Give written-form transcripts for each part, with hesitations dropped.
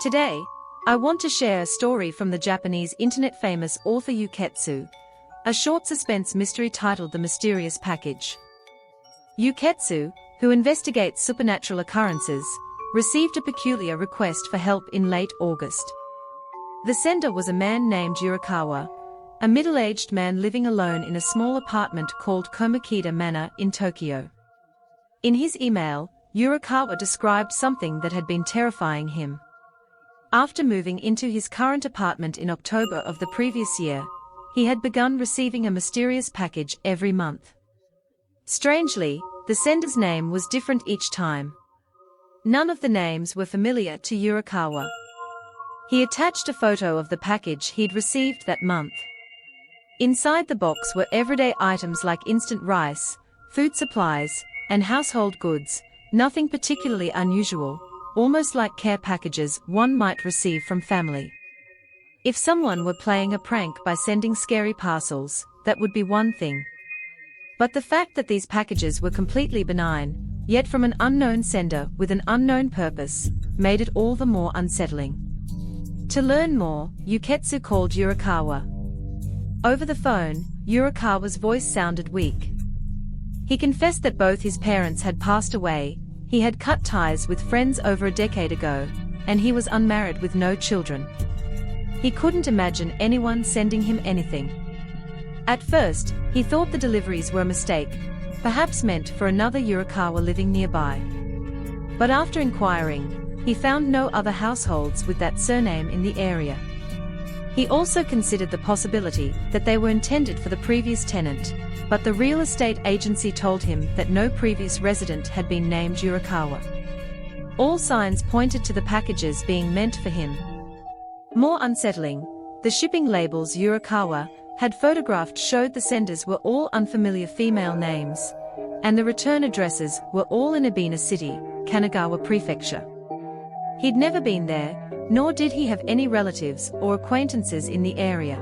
Today, I want to share a story from the Japanese internet-famous author Uketsu, a short suspense mystery titled The Mysterious Package. Uketsu, who investigates supernatural occurrences, received a peculiar request for help in late August. The sender was a man named Yurikawa, a middle-aged man living alone in a small apartment called Komokida Manor in Tokyo. In his email, Yurikawa described something that had been terrifying him. After moving into his current apartment in October of the previous year, he had begun receiving a mysterious package every month. Strangely, the sender's name was different each time. None of the names were familiar to Yurikawa. He attached a photo of the package he'd received that month. Inside the box were everyday items like instant rice, food supplies, and household goods, nothing particularly unusual, almost like care packages one might receive from family. If someone were playing a prank by sending scary parcels, that would be one thing. But the fact that these packages were completely benign, yet from an unknown sender with an unknown purpose, made it all the more unsettling. To learn more, Uketsu called Yurikawa. Over the phone, Yurikawa's voice sounded weak. He confessed that both his parents had passed away, he had cut ties with friends over a decade ago, and he was unmarried with no children. He couldn't imagine anyone sending him anything. At first, he thought the deliveries were a mistake, perhaps meant for another Yurikawa living nearby. But after inquiring, he found no other households with that surname in the area. He also considered the possibility that they were intended for the previous tenant, but the real estate agency told him that no previous resident had been named Yurikawa. All signs pointed to the packages being meant for him. More unsettling, the shipping labels Yurikawa had photographed showed the senders were all unfamiliar female names, and the return addresses were all in Ebina City, Kanagawa Prefecture. He'd never been there, nor did he have any relatives or acquaintances in the area.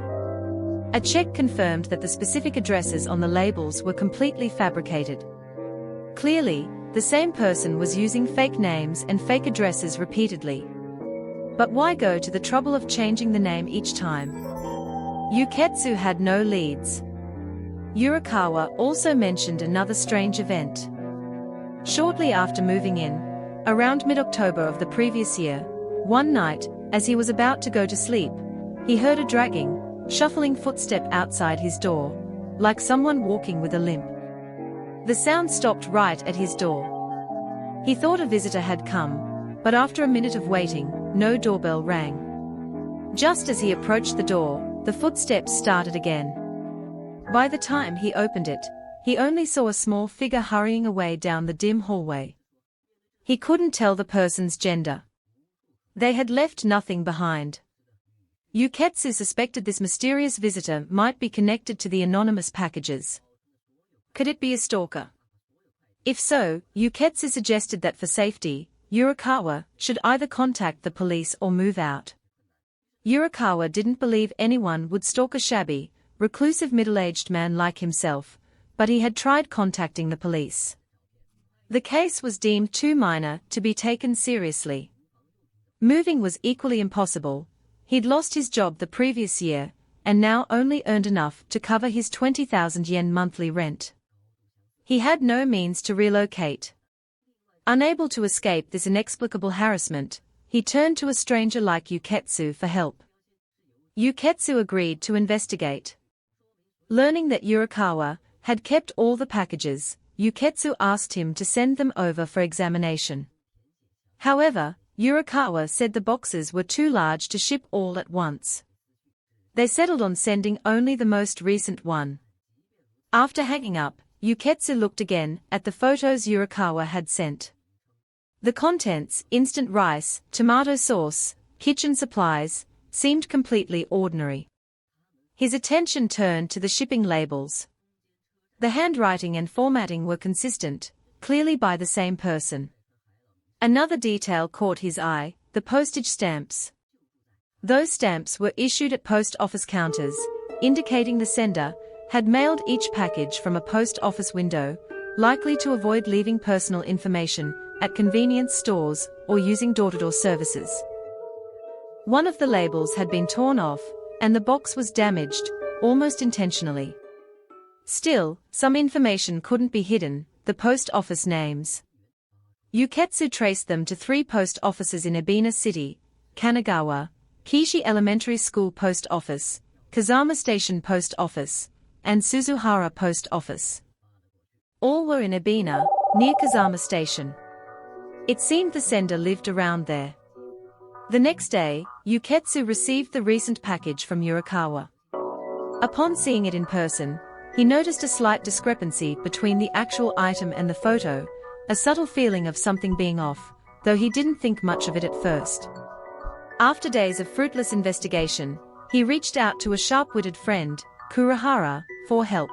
A check confirmed that the specific addresses on the labels were completely fabricated. Clearly, the same person was using fake names and fake addresses repeatedly. But why go to the trouble of changing the name each time? Uketsu had no leads. Yurikawa also mentioned another strange event. Shortly after moving in, around mid-October of the previous year, one night, as he was about to go to sleep, he heard a dragging, shuffling footstep outside his door, like someone walking with a limp. The sound stopped right at his door. He thought a visitor had come, but after a minute of waiting, no doorbell rang. Just as he approached the door, the footsteps started again. By the time he opened it, he only saw a small figure hurrying away down the dim hallway. He couldn't tell the person's gender. They had left nothing behind. Uketsu suspected this mysterious visitor might be connected to the anonymous packages. Could it be a stalker? If so, Uketsu suggested that for safety, Yurikawa should either contact the police or move out. Yurikawa didn't believe anyone would stalk a shabby, reclusive middle-aged man like himself, but he had tried contacting the police. The case was deemed too minor to be taken seriously. Moving was equally impossible. He'd lost his job the previous year, and now only earned enough to cover his 20,000 yen monthly rent. He had no means to relocate. Unable to escape this inexplicable harassment, he turned to a stranger like Uketsu for help. Uketsu agreed to investigate. Learning that Yurikawa had kept all the packages, Uketsu asked him to send them over for examination. However, Yurikawa said the boxes were too large to ship all at once. They settled on sending only the most recent one. After hanging up, Uketsu looked again at the photos Yurikawa had sent. The contents, instant rice, tomato sauce, kitchen supplies, seemed completely ordinary. His attention turned to the shipping labels. The handwriting and formatting were consistent, clearly by the same person. Another detail caught his eye, the postage stamps. Those stamps were issued at post office counters, indicating the sender had mailed each package from a post office window, likely to avoid leaving personal information at convenience stores or using door-to-door services. One of the labels had been torn off, and the box was damaged, almost intentionally. Still, some information couldn't be hidden: the post office names. Uketsu traced them to 3 post offices in Ebina City, Kanagawa, Kishi Elementary School Post Office, Kazama Station Post Office, and Suzuhara Post Office. All were in Ebina, near Kazama Station. It seemed the sender lived around there. The next day, Uketsu received the recent package from Yurikawa. Upon seeing it in person, he noticed a slight discrepancy between the actual item and the photo, a subtle feeling of something being off, though he didn't think much of it at first. After days of fruitless investigation, he reached out to a sharp-witted friend, Kurihara, for help.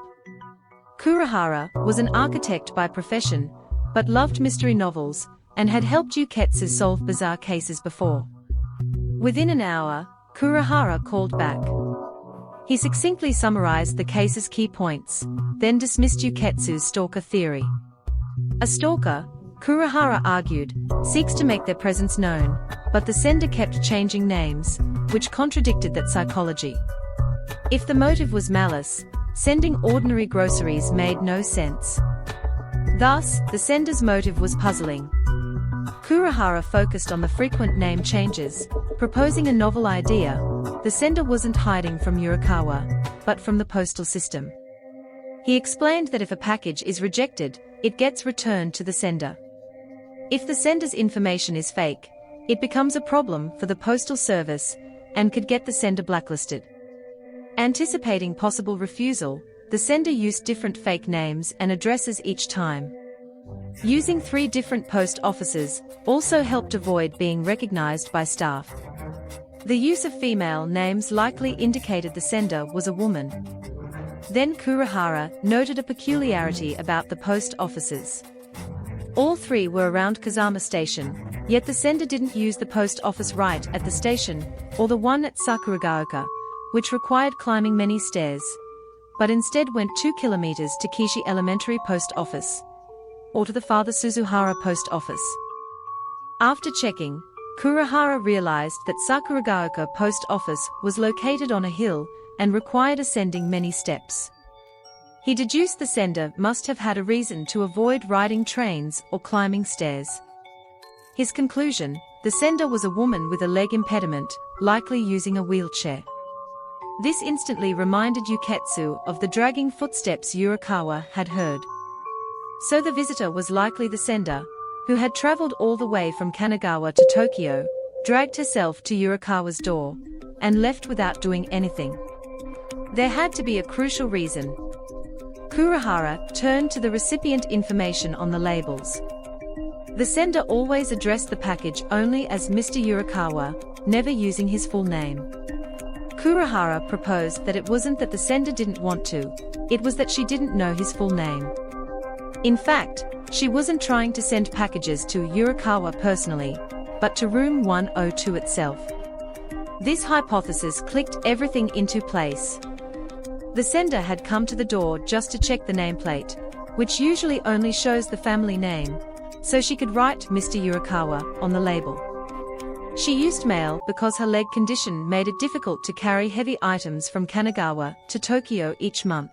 Kurihara was an architect by profession, but loved mystery novels, and had helped Uketsu solve bizarre cases before. Within an hour, Kurihara called back. He succinctly summarized the case's key points, then dismissed Uketsu's stalker theory. A stalker, Kurihara argued, seeks to make their presence known, but the sender kept changing names, which contradicted that psychology. If the motive was malice, sending ordinary groceries made no sense. Thus, the sender's motive was puzzling. Kurihara focused on the frequent name changes, proposing a novel idea: the sender wasn't hiding from Yurikawa, but from the postal system. He explained that if a package is rejected, it gets returned to the sender. If the sender's information is fake, it becomes a problem for the postal service, and could get the sender blacklisted. Anticipating possible refusal, the sender used different fake names and addresses each time. Using 3 different post offices also helped avoid being recognized by staff. The use of female names likely indicated the sender was a woman. Then Kurihara noted a peculiarity about the post offices. All 3 were around Kazama Station, yet the sender didn't use the post office right at the station, or the one at Sakuragaoka, which required climbing many stairs, but instead went 2 kilometers to Kishi Elementary Post Office, or to the farther Suzuhara Post Office. After checking, Kurihara realized that Sakuragaoka Post Office was located on a hill and required ascending many steps. He deduced the sender must have had a reason to avoid riding trains or climbing stairs. His conclusion: the sender was a woman with a leg impediment, likely using a wheelchair. This instantly reminded Uketsu of the dragging footsteps Yurikawa had heard. So the visitor was likely the sender, who had traveled all the way from Kanagawa to Tokyo, dragged herself to Yurikawa's door, and left without doing anything. There had to be a crucial reason. Kurihara turned to the recipient information on the labels. The sender always addressed the package only as Mr. Yurikawa, never using his full name. Kurihara proposed that it wasn't that the sender didn't want to, it was that she didn't know his full name. In fact, she wasn't trying to send packages to Yurikawa personally, but to room 102 itself. This hypothesis clicked everything into place. The sender had come to the door just to check the nameplate, which usually only shows the family name, so she could write Mr. Yurikawa on the label. She used mail because her leg condition made it difficult to carry heavy items from Kanagawa to Tokyo each month.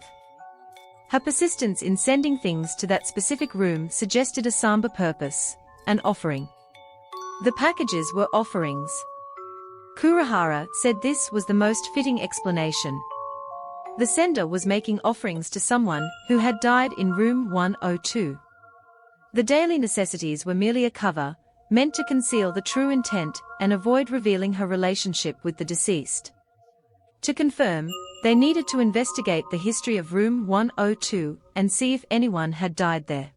Her persistence in sending things to that specific room suggested a somber purpose: an offering. The packages were offerings. Kurihara said this was the most fitting explanation. The sender was making offerings to someone who had died in room 102. The daily necessities were merely a cover, meant to conceal the true intent and avoid revealing her relationship with the deceased. To confirm, they needed to investigate the history of room 102 and see if anyone had died there.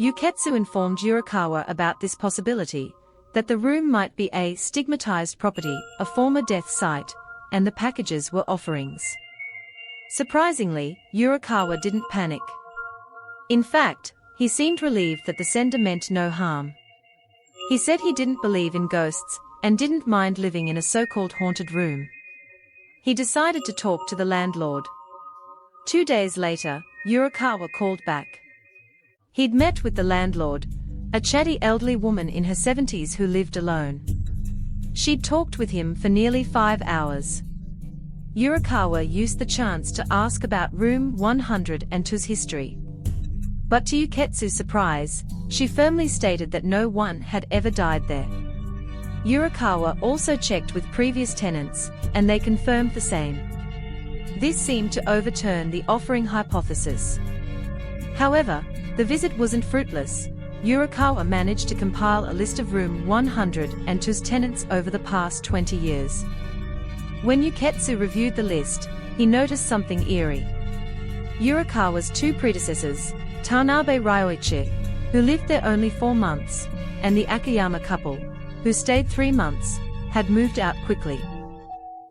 Uketsu informed Yurikawa about this possibility, that the room might be a stigmatized property, a former death site, and the packages were offerings. Surprisingly, Yurikawa didn't panic. In fact, he seemed relieved that the sender meant no harm. He said he didn't believe in ghosts, and didn't mind living in a so-called haunted room. He decided to talk to the landlord. 2 days later, Yurikawa called back. He'd met with the landlord, a chatty elderly woman in her 70s who lived alone. She'd talked with him for nearly 5 hours. Yurikawa used the chance to ask about room 102's history. But to Uketsu's surprise, she firmly stated that no one had ever died there. Yurikawa also checked with previous tenants, and they confirmed the same. This seemed to overturn the offering hypothesis. However, the visit wasn't fruitless. Yurikawa managed to compile a list of room 102's tenants over the past 20 years. When Uketsu reviewed the list, he noticed something eerie. Yurikawa's two predecessors, Tanabe Ryoichi, who lived there only 4 months, and the Akiyama couple, who stayed 3 months, had moved out quickly.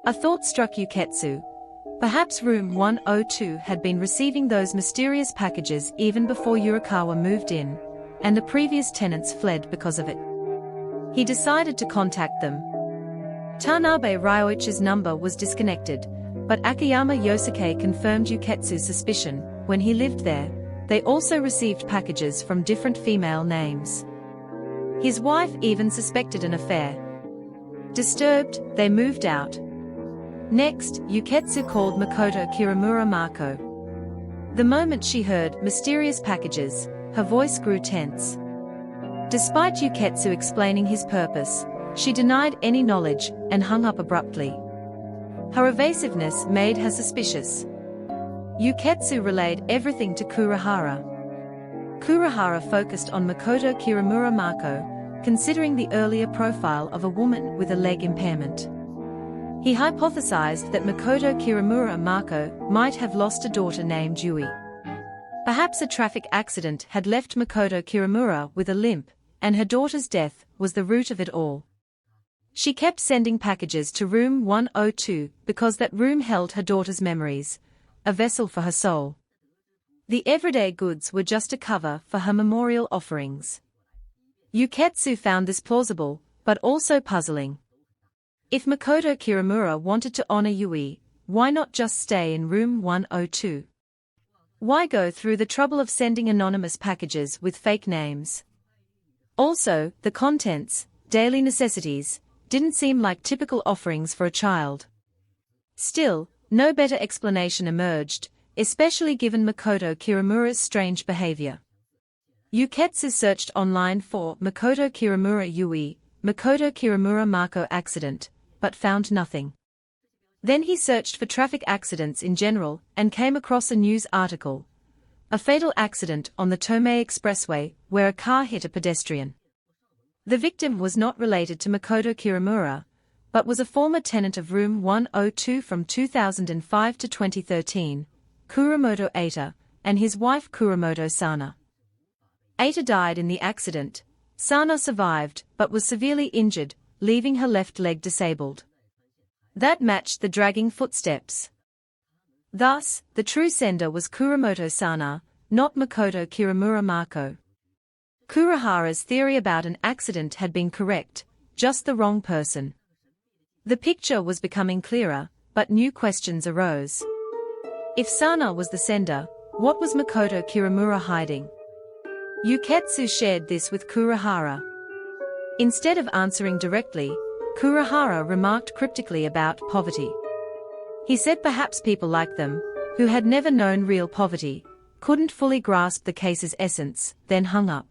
A thought struck Uketsu. Perhaps room 102 had been receiving those mysterious packages even before Yurikawa moved in, and the previous tenants fled because of it. He decided to contact them. Tanabe Ryoichi's number was disconnected, but Akiyama Yosuke confirmed Uketsu's suspicion. When he lived there, they also received packages from different female names. His wife even suspected an affair. Disturbed, they moved out. Next, Uketsu called Makoto Kiramura Mako. The moment she heard mysterious packages, her voice grew tense. Despite Uketsu explaining his purpose, she denied any knowledge and hung up abruptly. Her evasiveness made her suspicious. Uketsu relayed everything to Kurihara. Kurihara focused on Makoto Kiramura Mako, considering the earlier profile of a woman with a leg impairment. He hypothesized that Makoto Kiramura Mako might have lost a daughter named Yui. Perhaps a traffic accident had left Makoto Kiramura with a limp, and her daughter's death was the root of it all. She kept sending packages to room 102 because that room held her daughter's memories, a vessel for her soul. The everyday goods were just a cover for her memorial offerings. Uketsu found this plausible, but also puzzling. If Makoto Kiramura wanted to honor Yui, why not just stay in room 102? Why go through the trouble of sending anonymous packages with fake names? Also, the contents, daily necessities, didn't seem like typical offerings for a child. Still, no better explanation emerged, especially given Makoto Kiramura's strange behavior. Uketsu searched online for Makoto Kiramura Yui, Makoto Kiramura Mako accident, but found nothing. Then he searched for traffic accidents in general and came across a news article. A fatal accident on the Tomei Expressway where a car hit a pedestrian. The victim was not related to Makoto Kiramura, but was a former tenant of room 102 from 2005 to 2013, Kuramoto Eita, and his wife Kuramoto Sana. Eita died in the accident. Sana survived but was severely injured, leaving her left leg disabled. That matched the dragging footsteps. Thus, the true sender was Kuramoto Sana, not Makoto Kiramura Mako. Kurihara's theory about an accident had been correct, just the wrong person. The picture was becoming clearer, but new questions arose. If Sana was the sender, what was Makoto Kiramura hiding? Uketsu shared this with Kurihara. Instead of answering directly, Kurihara remarked cryptically about poverty. He said perhaps people like them, who had never known real poverty, couldn't fully grasp the case's essence, then hung up.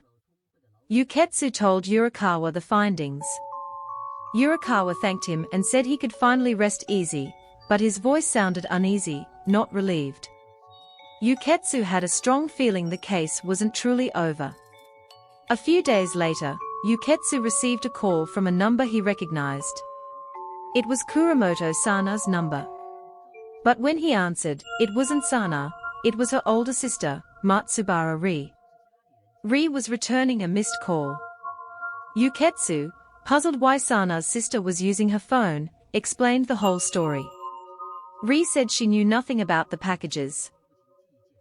Uketsu told Yurikawa the findings. Yurikawa thanked him and said he could finally rest easy, but his voice sounded uneasy, not relieved. Uketsu had a strong feeling the case wasn't truly over. A few days later, Uketsu received a call from a number he recognized. It was Kuramoto Sana's number. But when he answered, it wasn't Sana, it was her older sister, Matsubara Ri. Ri was returning a missed call. Uketsu, puzzled why Sana's sister was using her phone, explained the whole story. Ri said she knew nothing about the packages.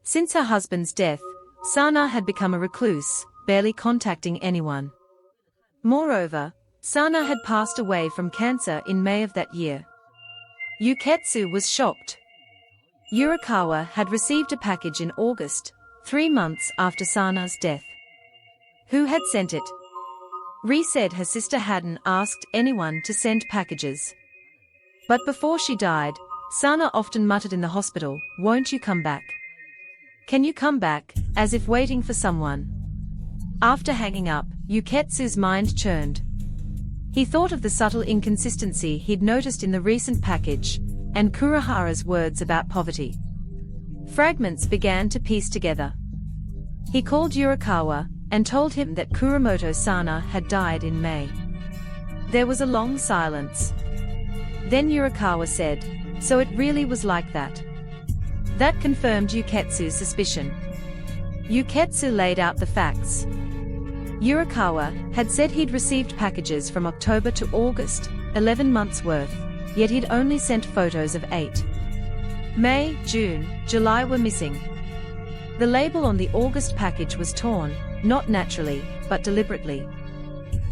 Since her husband's death, Sana had become a recluse, barely contacting anyone. Moreover, Sana had passed away from cancer in May of that year. Uketsu was shocked. Yurikawa had received a package in August, 3 months after Sana's death. Who had sent it? Ri said her sister hadn't asked anyone to send packages. But before she died, Sana often muttered in the hospital, "Won't you come back? Can you come back?" as if waiting for someone. After hanging up, Uketsu's mind churned. He thought of the subtle inconsistency he'd noticed in the recent package, and Kurihara's words about poverty. Fragments began to piece together. He called Yurikawa and told him that Kuramoto-sana had died in May. There was a long silence. Then Yurikawa said, "So it really was like that." That confirmed Uketsu's suspicion. Uketsu laid out the facts. Yurikawa had said he'd received packages from October to August, 11 months worth, yet he'd only sent photos of 8. May, June, July were missing. The label on the August package was torn, not naturally, but deliberately.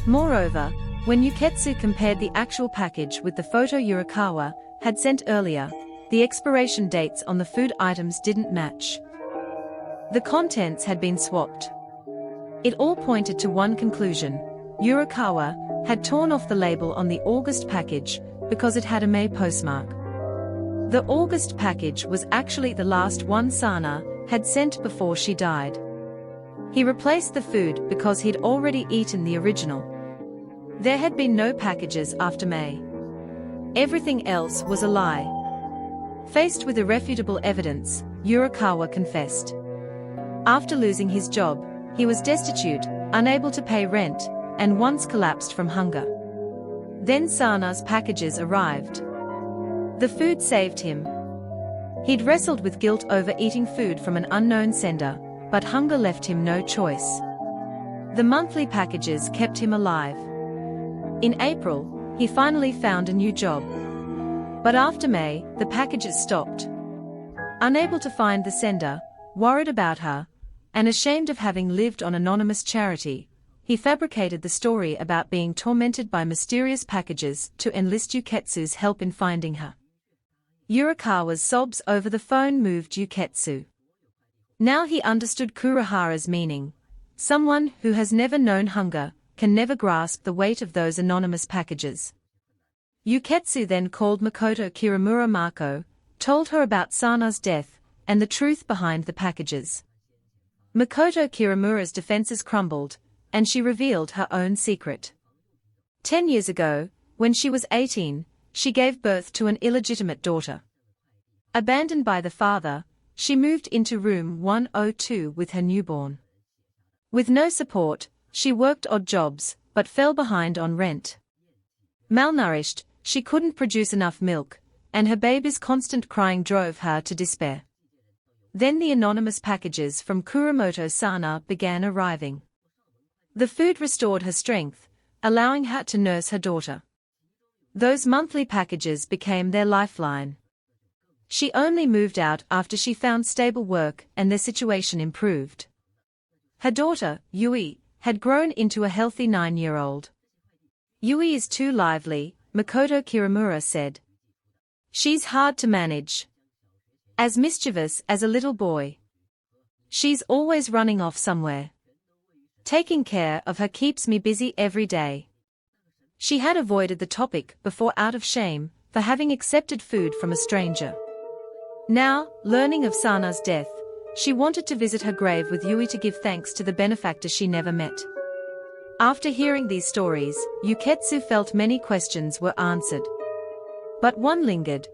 Moreover, when Uketsu compared the actual package with the photo Yurikawa had sent earlier, the expiration dates on the food items didn't match. The contents had been swapped. It all pointed to one conclusion: Yurikawa had torn off the label on the August package because it had a May postmark. The August package was actually the last one Sana had sent before she died. He replaced the food because he'd already eaten the original. There had been no packages after May. Everything else was a lie. Faced with irrefutable evidence, Yurikawa confessed. After losing his job, he was destitute, unable to pay rent, and once collapsed from hunger. Then Sana's packages arrived. The food saved him. He'd wrestled with guilt over eating food from an unknown sender, but hunger left him no choice. The monthly packages kept him alive. In April, he finally found a new job. But after May, the packages stopped. Unable to find the sender, worried about her, and ashamed of having lived on anonymous charity, he fabricated the story about being tormented by mysterious packages to enlist Uketsu's help in finding her. Yurikawa's sobs over the phone moved Uketsu. Now he understood Kurihara's meaning. Someone who has never known hunger can never grasp the weight of those anonymous packages. Uketsu then called Makoto Kiramura Mako, told her about Sana's death, and the truth behind the packages. Makoto Kiramura's defenses crumbled, and she revealed her own secret. 10 years ago, when she was 18, she gave birth to an illegitimate daughter. Abandoned by the father, she moved into room 102 with her newborn. With no support, she worked odd jobs, but fell behind on rent. Malnourished, she couldn't produce enough milk, and her baby's constant crying drove her to despair. Then the anonymous packages from Kuramoto-sana began arriving. The food restored her strength, allowing her to nurse her daughter. Those monthly packages became their lifeline. She only moved out after she found stable work and their situation improved. Her daughter, Yui, had grown into a healthy 9-year-old. Yui is too lively, Makoto Kiramura said. She's hard to manage. As mischievous as a little boy. She's always running off somewhere. Taking care of her keeps me busy every day. She had avoided the topic before out of shame for having accepted food from a stranger. Now, learning of Sana's death, she wanted to visit her grave with Yui to give thanks to the benefactor she never met. After hearing these stories, Uketsu felt many questions were answered. But one lingered.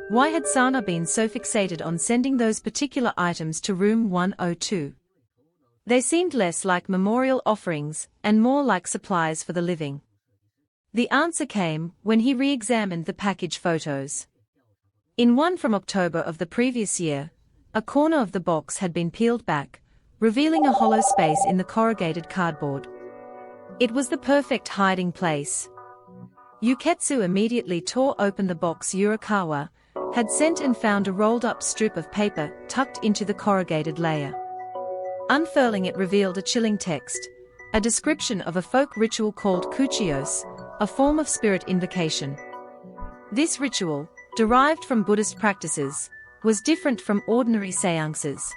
Why had Sana been so fixated on sending those particular items to room 102? They seemed less like memorial offerings and more like supplies for the living. The answer came when he re-examined the package photos. In one from October of the previous year, a corner of the box had been peeled back, revealing a hollow space in the corrugated cardboard. It was the perfect hiding place. Uketsu immediately tore open the box Yurikawa had sent and found a rolled-up strip of paper tucked into the corrugated layer. Unfurling it revealed a chilling text, a description of a folk ritual called kuchios, a form of spirit invocation. This ritual, derived from Buddhist practices, was different from ordinary seances.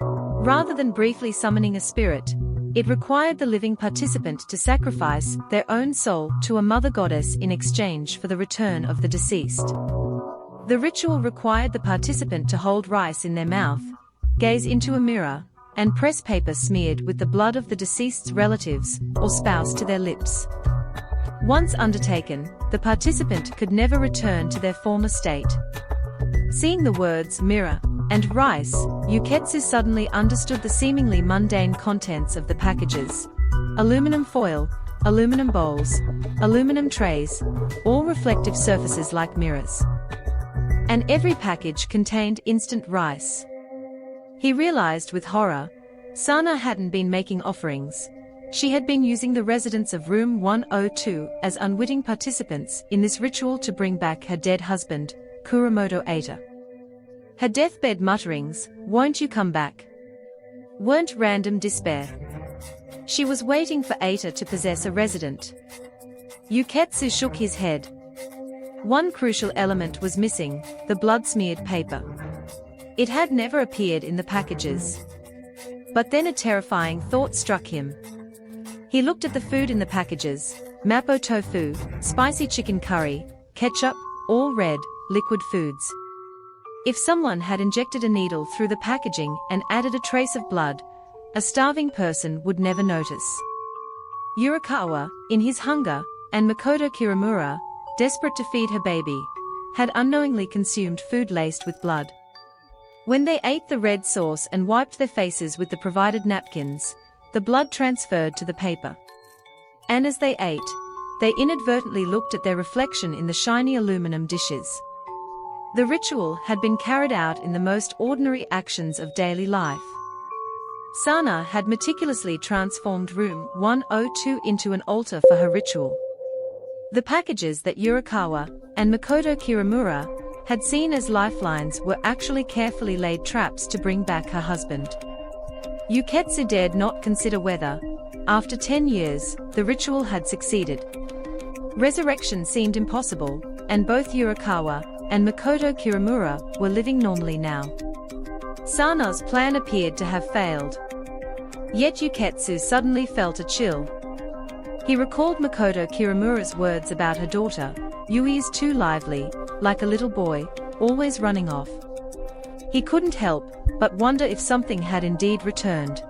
Rather than briefly summoning a spirit, It required the living participant to sacrifice their own soul to a mother goddess in exchange for the return of the deceased. The ritual required the participant to hold rice in their mouth, gaze into a mirror, and press paper smeared with the blood of the deceased's relatives or spouse to their lips. Once undertaken, the participant could never return to their former state. Seeing the words mirror and rice, Uketsu suddenly understood the seemingly mundane contents of the packages. Aluminum foil, aluminum bowls, aluminum trays, all reflective surfaces like mirrors. And every package contained instant rice. He realized with horror, Sana hadn't been making offerings. She had been using the residents of room 102 as unwitting participants in this ritual to bring back her dead husband, Kuramoto Eita. Her deathbed mutterings, "Won't you come back?" weren't random despair. She was waiting for Eita to possess a resident. Uketsu shook his head. One crucial element was missing, the blood-smeared paper. It had never appeared in the packages. But then a terrifying thought struck him. He looked at the food in the packages: mapo tofu, spicy chicken curry, ketchup, all red, liquid foods. If someone had injected a needle through the packaging and added a trace of blood, a starving person would never notice. Yurikawa, in his hunger, and Makoto Kiramura, desperate to feed her baby, had unknowingly consumed food laced with blood. When they ate the red sauce and wiped their faces with the provided napkins, the blood transferred to the paper. And as they ate, they inadvertently looked at their reflection in the shiny aluminum dishes. The ritual had been carried out in the most ordinary actions of daily life. Sana had meticulously transformed room 102 into an altar for her ritual. The packages that Yurikawa and Makoto Kiramura had seen as lifelines were actually carefully laid traps to bring back her husband. Uketsu dared not consider whether, after 10 years, the ritual had succeeded. Resurrection seemed impossible, and both Yurikawa and Makoto Kiramura were living normally now. Sana's plan appeared to have failed. Yet Uketsu suddenly felt a chill. He recalled Makoto Kiramura's words about her daughter: "Yui is too lively, like a little boy, always running off." He couldn't help but wonder if something had indeed returned.